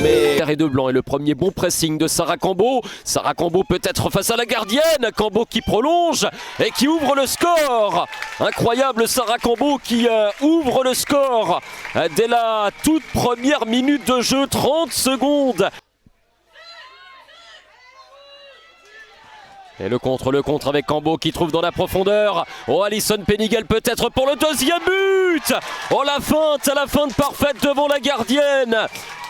Mais et de blanc et le premier bon pressing de Sarah Cambo. Sarah Cambo peut-être face à la gardienne. Cambo qui prolonge et qui ouvre le score. Incroyable Sarah Cambo qui ouvre le score dès la toute première minute de jeu, 30 secondes. Et le contre avec Cambo qui trouve dans la profondeur. Oh, Alison Pennigel peut-être pour le deuxième but. Oh, la feinte parfaite devant la gardienne.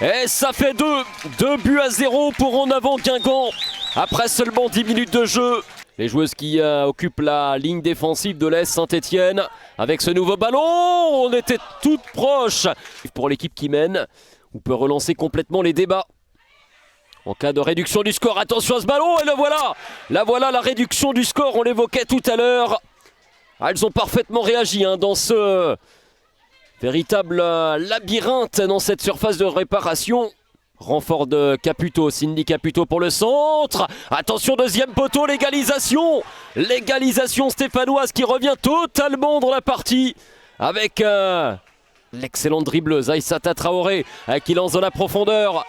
Et ça fait 2 buts à 0 pour En Avant Guingamp. Après seulement 10 minutes de jeu. Les joueuses qui occupent la ligne défensive de l'AS Saint-Etienne. Avec ce nouveau ballon, on était toutes proches. Pour l'équipe qui mène, on peut relancer complètement les débats. En cas de réduction du score, attention à ce ballon, et le voilà. La réduction du score, on l'évoquait tout à l'heure. Elles ont parfaitement réagi dans ce véritable labyrinthe, dans cette surface de réparation. Renfort de Caputo, Cindy Caputo pour le centre. Attention, deuxième poteau, l'égalisation. L'égalisation stéphanoise qui revient totalement dans la partie. Avec l'excellente dribbleuse Aïssata Traoré qui lance dans la profondeur.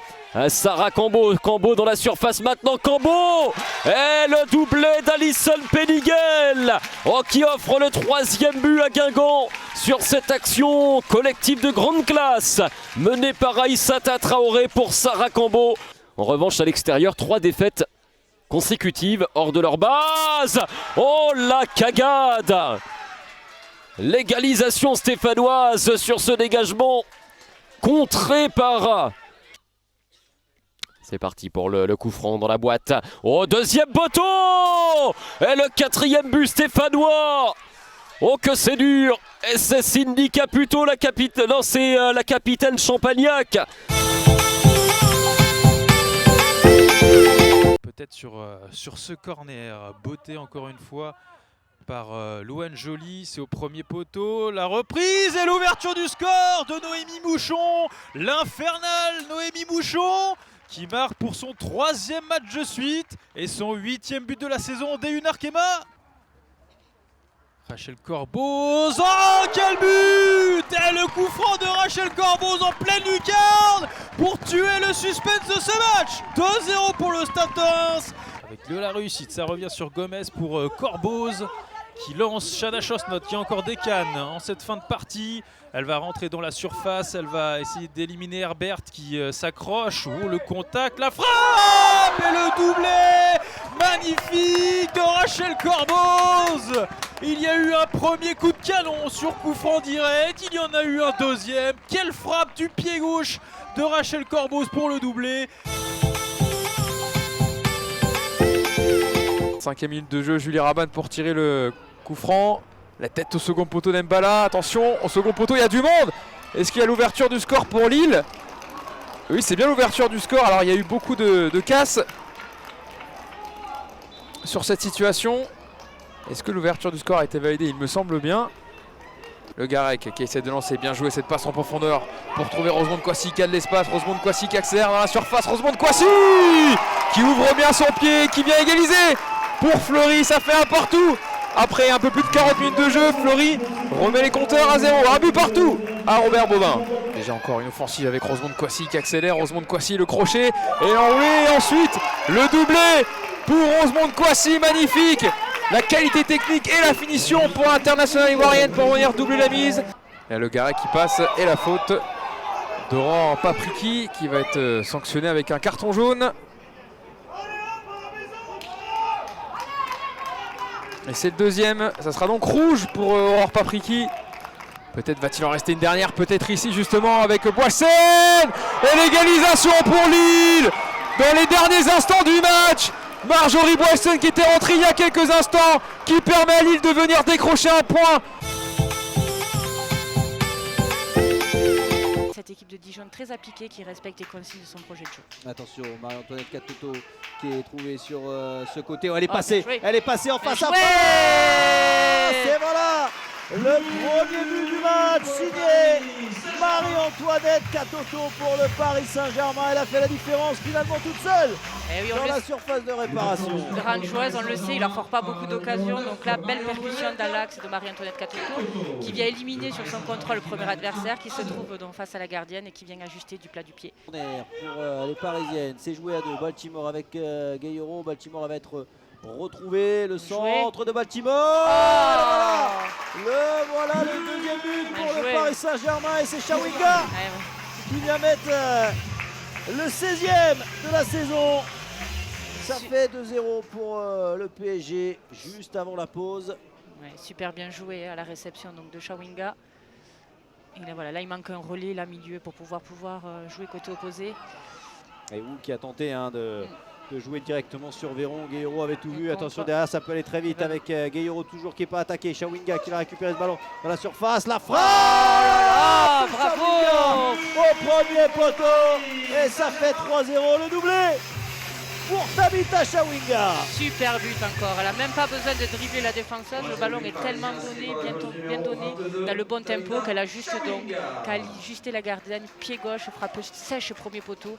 Sarah Cambo dans la surface maintenant, Cambo et le doublé d'Alison Pennigel qui offre le 3e but à Guingamp sur cette action collective de grande classe menée par Aïssata Traoré pour Sarah Cambo. En revanche à l'extérieur, 3 défaites consécutives hors de leur base. Oh la cagade! L'égalisation stéphanoise sur ce dégagement contré par... C'est parti pour le coup franc dans la boîte. Oh, deuxième poteau! Et le 4e but stéphanois! Oh, que c'est dur! Et c'est Cindy Caputo, la capitaine Champagnac. Peut-être sur ce corner, beauté encore une fois par Louane Joly, c'est au premier poteau, la reprise et l'ouverture du score de Noémie Mouchon, l'infernale Noémie Mouchon, qui marque pour son 3e match de suite et son 8e but de la saison en D1 Arkema. Rachel Corboz, oh quel but! Et le coup franc de Rachel Corboz en pleine lucarne pour tuer le suspense de ce match. 2-0 pour le Stade de Reims. Avec de la réussite, ça revient sur Gomez pour Corboz qui lance Shana Chosnot qui a encore des cannes en cette fin de partie. Elle va rentrer dans la surface, elle va essayer d'éliminer Herbert qui s'accroche. Oh, le contact, la frappe et le doublé magnifique de Rachel Corboz. Il y a eu un premier coup de canon sur coup franc direct, il y en a eu un deuxième. Quelle frappe du pied gauche de Rachel Corboz pour le doublé. 5e minute de jeu, Julie Rabanne pour tirer le coup franc. La tête au second poteau d'Mbala. Attention, au second poteau, il y a du monde. Est-ce qu'il y a l'ouverture du score pour Lille? Oui, c'est bien l'ouverture du score. Alors, il y a eu beaucoup de casses sur cette situation. Est-ce que l'ouverture du score a été validée? Il me semble bien. Le Garec qui essaie de lancer, bien joué cette passe en profondeur pour trouver Rosemonde Kouassi qui a de l'espace. Rosemonde Kouassi qui accélère dans la surface. Rosemonde Kouassi qui ouvre bien son pied, qui vient égaliser pour Fleury. Ça fait un partout. Après un peu plus de 40 minutes de jeu, Fleury remet les compteurs à 0. Un but partout à Robert Bobin. Déjà encore une offensive avec Rosemonde Kouassi qui accélère. Rosemonde Kouassi, le crochet et l'enroulé. Et ensuite le doublé pour Rosemonde Kouassi, magnifique. La qualité technique et la finition pour l'Internationale ivoirienne pour venir doubler la mise. Et le Garec qui passe et la faute d'Oran Papriki qui va être sanctionné avec un carton jaune. Et c'est le deuxième, ça sera donc rouge pour Aurore Papriki. Peut-être va-t-il en rester une dernière, peut-être ici justement avec Boissène. Et l'égalisation pour Lille dans les derniers instants du match. Marjorie Boissène qui était rentrée il y a quelques instants, qui permet à Lille de venir décrocher un point. Cette équipe de Dijon très appliquée qui respecte les consignes de son projet de jeu. Attention, Marie-Antoinette Katoto qui est trouvée sur ce côté. Oh, elle est Oh, passée, bien joué. elle est passée en face à joué. face. Et voilà le premier but du match signé Marie-Antoinette Katoto pour le Paris Saint-Germain. Elle a fait la différence finalement toute seule Eh oui, on dans le la sait. surface de réparation. Grande joueuse, on le sait, il leur fort pas beaucoup d'occasions. Donc là, belle percussion dans l'axe de Marie-Antoinette Katoto qui vient éliminer sur son contrôle le premier adversaire qui se trouve donc face à la gardienne et qui vient ajuster du plat du pied. Pour les Parisiennes, c'est joué à deux. Baltimore avec Gayero. Baltimore va être retrouvé. Le centre de Baltimore. Voilà le deuxième but pour le Paris Saint-Germain et c'est Chawinga qui vient mettre le 16e de la saison. Ça fait 2-0 pour le PSG juste avant la pause. Ouais, super bien joué à la réception donc, de Chawinga. Et là, voilà, là, il manque un relais là milieu pour pouvoir jouer côté opposé. Et Wu qui a tenté de jouer directement sur Véron. Gayero avait tout vu. Attention derrière, ça peut aller très vite avec Gayero toujours qui n'est pas attaqué. Chawinga qui va récupérer ce ballon dans la surface. La frappe Bravo au premier poteau. Et ça fait 3-0 le doublé pour Tabitha Chawinga. Super but encore, elle n'a même pas besoin de dribbler la défenseuse, le ballon est tellement donné, bien donné, dans le bon tempo qu'elle a juste donc qu'à ajuster la gardienne, pied gauche, frappe sèche premier poteau.